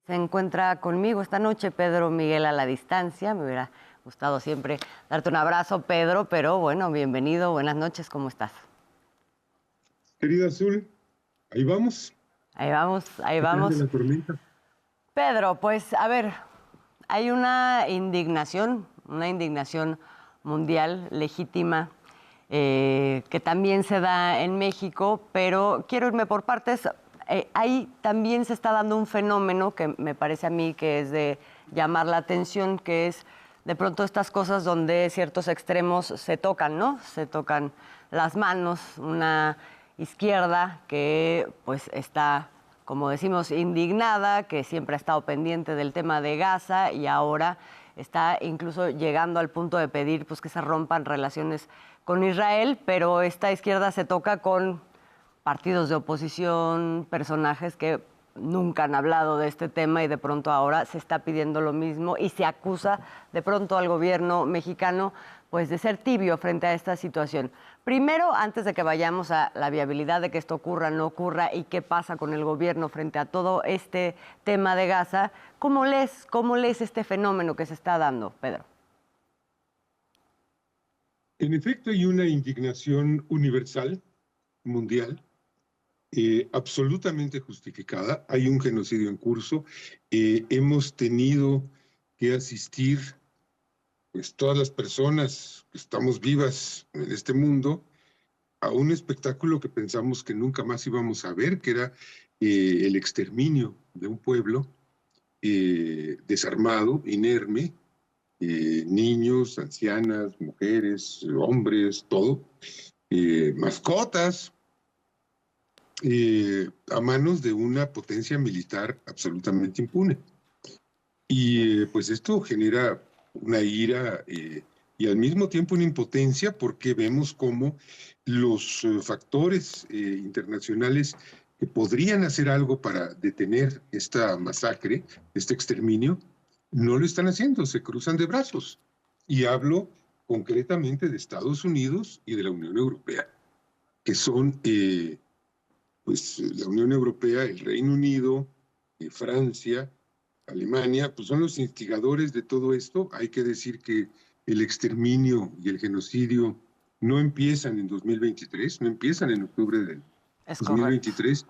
Se encuentra conmigo esta noche Pedro Miguel a la distancia. Me hubiera gustado siempre darte un abrazo, Pedro, pero bueno, bienvenido, buenas noches, ¿cómo estás? Querida Azul, ahí vamos. Ahí vamos, ahí ¿Qué tal de vamos. la tormenta? Pedro, pues a ver, hay una indignación mundial legítima que también se da en México, pero quiero irme por partes. Ahí también se está dando un fenómeno que me parece a mí que es de llamar la atención, que es de pronto estas cosas donde ciertos extremos se tocan, ¿no? Se tocan las manos, una izquierda que pues está, como decimos, indignada, que siempre ha estado pendiente del tema de Gaza y ahora está incluso llegando al punto de pedir pues, que se rompan relaciones con Israel, pero esta izquierda se toca con partidos de oposición, personajes que nunca han hablado de este tema y de pronto ahora se está pidiendo lo mismo y se acusa de pronto al gobierno mexicano pues de ser tibio frente a esta situación. Primero, antes de que vayamos a la viabilidad de que esto ocurra, no ocurra y qué pasa con el gobierno frente a todo este tema de Gaza, ¿cómo lees este fenómeno que se está dando, Pedro? En efecto, hay una indignación universal, mundial, absolutamente justificada. Hay un genocidio en curso. Hemos tenido que asistir, pues todas las personas que estamos vivas en este mundo, a un espectáculo que pensamos que nunca más íbamos a ver, que era el exterminio de un pueblo desarmado, inerme, niños, ancianas, mujeres, hombres, todo, mascotas, a manos de una potencia militar absolutamente impune. Y pues esto genera una ira y al mismo tiempo una impotencia porque vemos cómo los factores internacionales que podrían hacer algo para detener esta masacre, este exterminio, no lo están haciendo, se cruzan de brazos. Y hablo concretamente de Estados Unidos y de la Unión Europea, que son pues la Unión Europea, el Reino Unido, Francia, Alemania, pues son los instigadores de todo esto. Hay que decir que el exterminio y el genocidio no empiezan en 2023, no empiezan en octubre del Es correcto. 2023,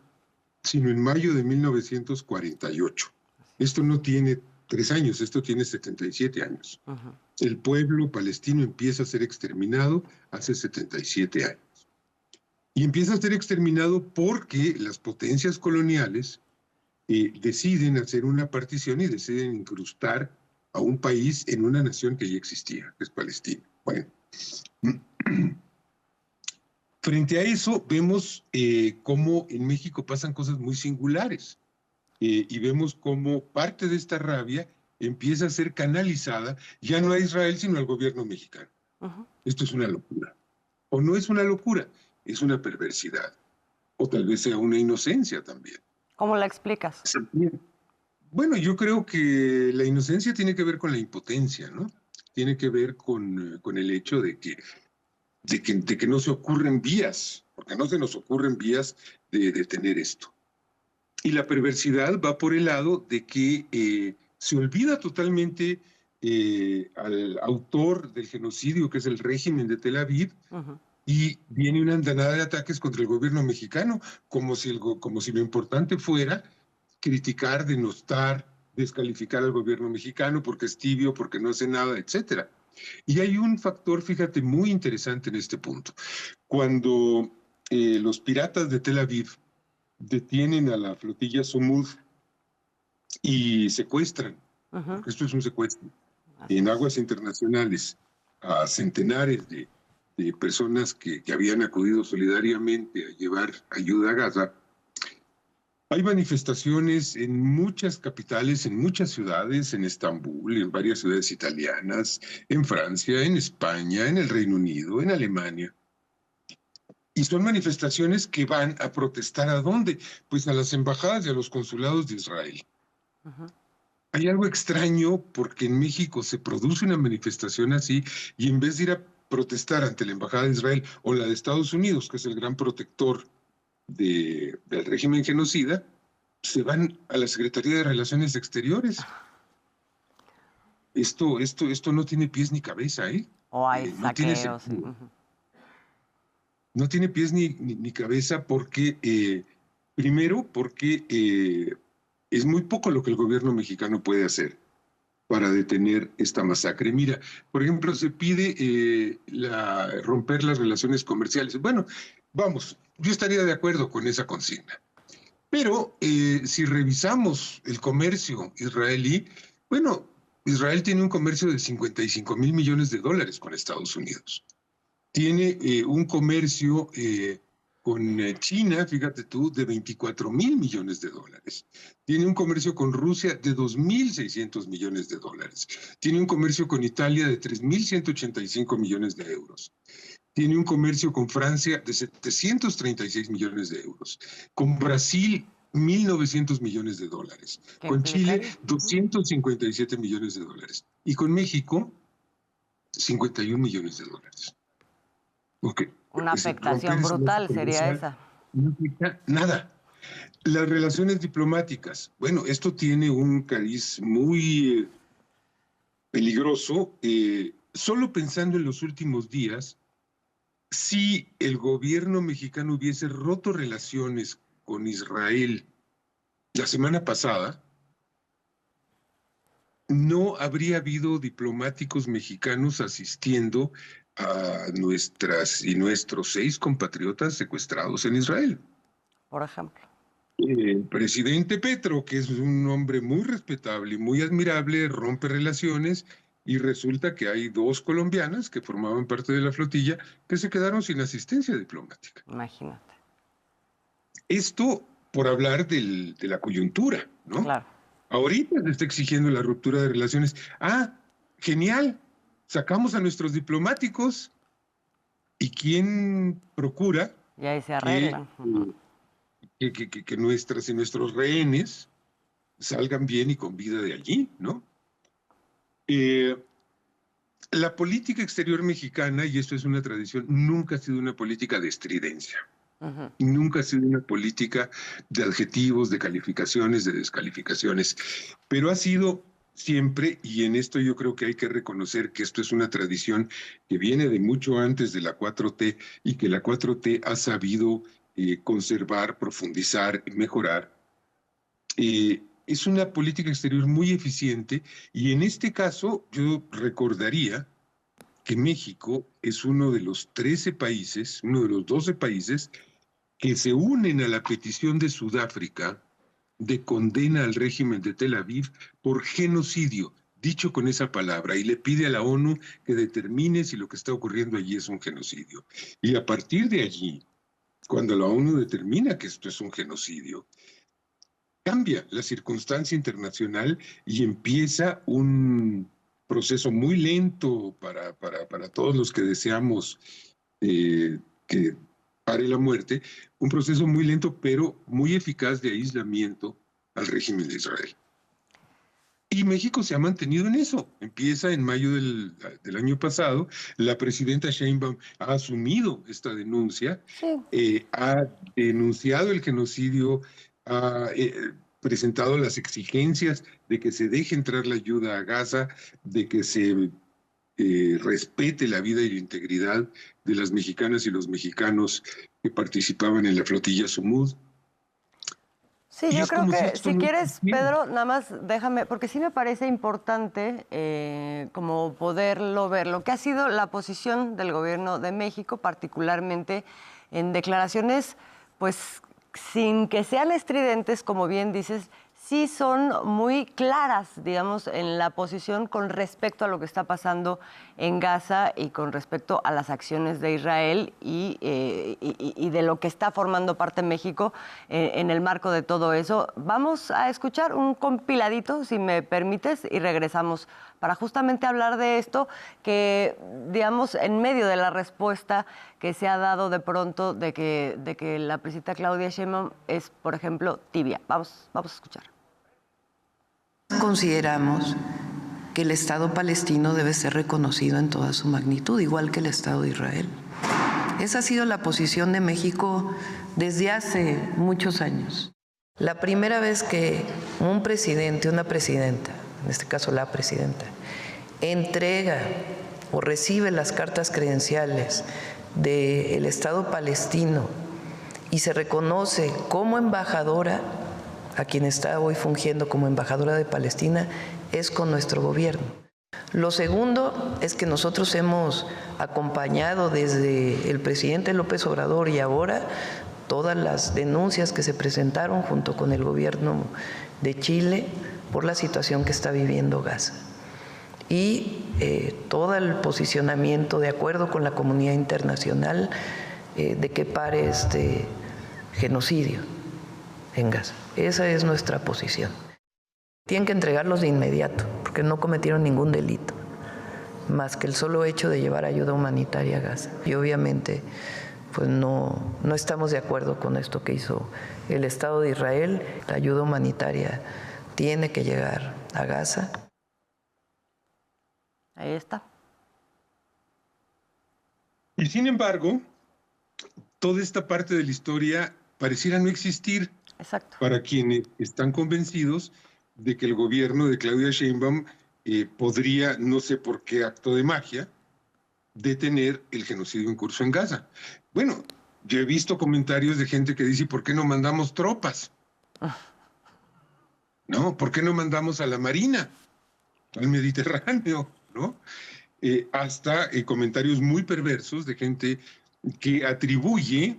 sino en mayo de 1948. Esto no tiene 3 años, esto tiene 77 años. Uh-huh. El pueblo palestino empieza a ser exterminado hace 77 años. Y empieza a ser exterminado porque las potencias coloniales deciden hacer una partición y deciden incrustar a un país en una nación que ya existía, que es Palestina. Bueno, frente a eso vemos cómo en México pasan cosas muy singulares y vemos cómo parte de esta rabia empieza a ser canalizada ya no a Israel, sino al gobierno mexicano. Uh-huh. Esto es una locura. O no es una locura, es una perversidad. O tal vez sea una inocencia también. ¿Cómo la explicas? Bueno, yo creo que la inocencia tiene que ver con la impotencia, ¿no? Tiene que ver con el hecho de que no se ocurren vías, porque no se nos ocurren vías de detener esto. Y la perversidad va por el lado de que se olvida totalmente al autor del genocidio, que es el régimen de Tel Aviv, uh-huh. Y viene una andanada de ataques contra el gobierno mexicano, como si lo importante fuera criticar, denostar, descalificar al gobierno mexicano porque es tibio, porque no hace nada, etcétera. Y hay un factor, fíjate, muy interesante en este punto. Cuando los piratas de Tel Aviv detienen a la flotilla Sumud y secuestran, uh-huh. Porque esto es un secuestro, en aguas internacionales a centenares de personas que habían acudido solidariamente a llevar ayuda a Gaza. Hay manifestaciones en muchas capitales, en muchas ciudades, en Estambul, en varias ciudades italianas, en Francia, en España, en el Reino Unido, en Alemania. Y son manifestaciones que van a protestar ¿a dónde? Pues a las embajadas y a los consulados de Israel. Uh-huh. Hay algo extraño porque en México se produce una manifestación así y en vez de ir a protestar ante la Embajada de Israel o la de Estados Unidos, que es el gran protector del régimen genocida, se van a la Secretaría de Relaciones Exteriores. Esto no tiene pies ni cabeza, ¿eh? O hay No tiene saqueos. sentido. No tiene pies ni cabeza porque, primero, porque es muy poco lo que el gobierno mexicano puede hacer para detener esta masacre. Mira, por ejemplo, se pide romper las relaciones comerciales. Bueno, vamos, yo estaría de acuerdo con esa consigna. Pero si revisamos el comercio israelí, bueno, Israel tiene un comercio de 55,000 millones de dólares con Estados Unidos. Tiene un comercio con China, fíjate tú, de 24,000 millones de dólares. Tiene un comercio con Rusia de 2,600 millones de dólares. Tiene un comercio con Italia de 3,185 millones de euros. Tiene un comercio con Francia de 736 millones de euros. Con Brasil, 1,900 millones de dólares. Con Chile, 257 millones de dólares. Y con México, 51 millones de dólares. Okay. Una afectación brutal sería esa. No afecta nada. Las relaciones diplomáticas. Bueno, esto tiene un cariz muy peligroso. Solo pensando en los últimos días, si el gobierno mexicano hubiese roto relaciones con Israel la semana pasada, no habría habido diplomáticos mexicanos asistiendo a nuestras y nuestros 6 compatriotas secuestrados en Israel. Por ejemplo. El presidente Petro, que es un hombre muy respetable y muy admirable, rompe relaciones y resulta que hay 2 colombianas que formaban parte de la flotilla que se quedaron sin asistencia diplomática. Imagínate. Esto por hablar de la coyuntura, ¿no? Claro. Ahorita se está exigiendo la ruptura de relaciones. Ah, genial. Sacamos a nuestros diplomáticos. ¿Y quién procura? Y ahí se arreglan. Que nuestras y nuestros rehenes salgan bien y con vida de allí, ¿no? La política exterior mexicana, y esto es una tradición, nunca ha sido una política de estridencia. Nunca ha sido una política de adjetivos, de calificaciones, de descalificaciones, pero ha sido siempre, y en esto yo creo que hay que reconocer que esto es una tradición que viene de mucho antes de la 4T y que la 4T ha sabido conservar, profundizar, mejorar. Es una política exterior muy eficiente y en este caso yo recordaría que México es uno de los 13 países, uno de los 12 países que se unen a la petición de Sudáfrica de condena al régimen de Tel Aviv por genocidio, dicho con esa palabra, y le pide a la ONU que determine si lo que está ocurriendo allí es un genocidio. Y a partir de allí, cuando la ONU determina que esto es un genocidio, cambia la circunstancia internacional y empieza un proceso muy lento para todos los que deseamos que pare la muerte, un proceso muy lento pero muy eficaz de aislamiento al régimen de Israel. Y México se ha mantenido en eso. Empieza en mayo del año pasado, la presidenta Sheinbaum ha asumido esta denuncia, ha denunciado el genocidio, ha presentado las exigencias de que se deje entrar la ayuda a Gaza, de que se respete la vida y la integridad de las mexicanas y los mexicanos que participaban en la flotilla Sumud. Sí, yo creo que si quieres, Pedro, nada más déjame, porque sí me parece importante como poderlo ver, lo que ha sido la posición del gobierno de México, particularmente en declaraciones, pues sin que sean estridentes, como bien dices, sí son muy claras, digamos, en la posición con respecto a lo que está pasando en Gaza y con respecto a las acciones de Israel y de lo que está formando parte México en el marco de todo eso. Vamos a escuchar un compiladito, si me permites, y regresamos para justamente hablar de esto que, digamos, en medio de la respuesta que se ha dado de pronto de que la presidenta Claudia Sheinbaum es, por ejemplo, tibia. Vamos a escuchar. Consideramos que el Estado palestino debe ser reconocido en toda su magnitud, igual que el Estado de Israel. Esa ha sido la posición de México desde hace muchos años. La primera vez que un presidente, una presidenta, en este caso la presidenta, entrega o recibe las cartas credenciales del Estado palestino y se reconoce como embajadora, a quien está hoy fungiendo como embajadora de Palestina, es con nuestro gobierno. Lo segundo es que nosotros hemos acompañado desde el presidente López Obrador y ahora todas las denuncias que se presentaron junto con el gobierno de Chile por la situación que está viviendo Gaza. Y todo el posicionamiento de acuerdo con la comunidad internacional de que pare este genocidio en Gaza. Esa es nuestra posición. Tienen que entregarlos de inmediato, porque no cometieron ningún delito, más que el solo hecho de llevar ayuda humanitaria a Gaza. Y obviamente pues no estamos de acuerdo con esto que hizo el Estado de Israel. La ayuda humanitaria tiene que llegar a Gaza. Ahí está. Y sin embargo, toda esta parte de la historia pareciera no existir. Exacto. Para quienes están convencidos de que el gobierno de Claudia Sheinbaum podría, no sé por qué acto de magia, detener el genocidio en curso en Gaza. Bueno, yo he visto comentarios de gente que dice, ¿por qué no mandamos tropas? ¿No? ¿Por qué no mandamos a la Marina al Mediterráneo? ¿No? Hasta comentarios muy perversos de gente que atribuye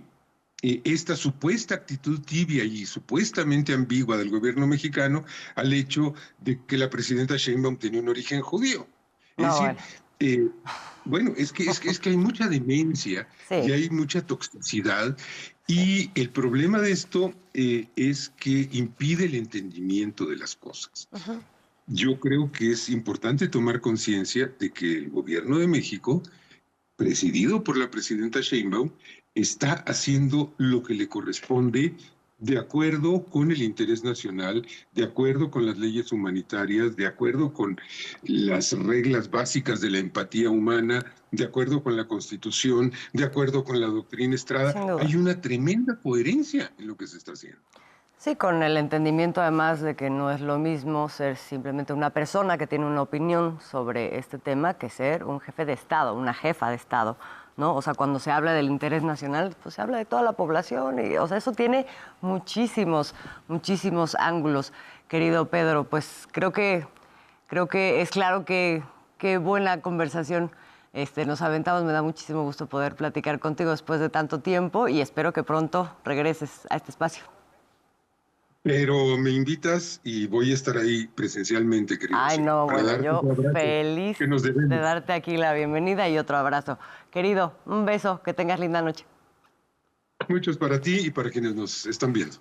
esta supuesta actitud tibia y supuestamente ambigua del gobierno mexicano al hecho de que la presidenta Sheinbaum tenía un origen judío. Es decir, bueno, es que hay mucha demencia y hay mucha toxicidad y el problema de esto es que impide el entendimiento de las cosas. Yo creo que es importante tomar conciencia de que el gobierno de México, presidido por la presidenta Sheinbaum, está haciendo lo que le corresponde de acuerdo con el interés nacional, de acuerdo con las leyes humanitarias, de acuerdo con las reglas básicas de la empatía humana, de acuerdo con la Constitución, de acuerdo con la doctrina Estrada. Hay una tremenda coherencia en lo que se está haciendo. Sí, con el entendimiento además de que no es lo mismo ser simplemente una persona que tiene una opinión sobre este tema que ser un jefe de Estado, una jefa de Estado, ¿no? O sea, cuando se habla del interés nacional, pues se habla de toda la población y, o sea, eso tiene muchísimos ángulos, querido Pedro. Pues creo que es claro que qué buena conversación nos aventamos. Me da muchísimo gusto poder platicar contigo después de tanto tiempo y espero que pronto regreses a este espacio. Pero me invitas y voy a estar ahí presencialmente, querido. Ay, no, bueno, yo feliz de darte aquí la bienvenida y otro abrazo. Querido, un beso, que tengas linda noche. Muchos para ti y para quienes nos están viendo.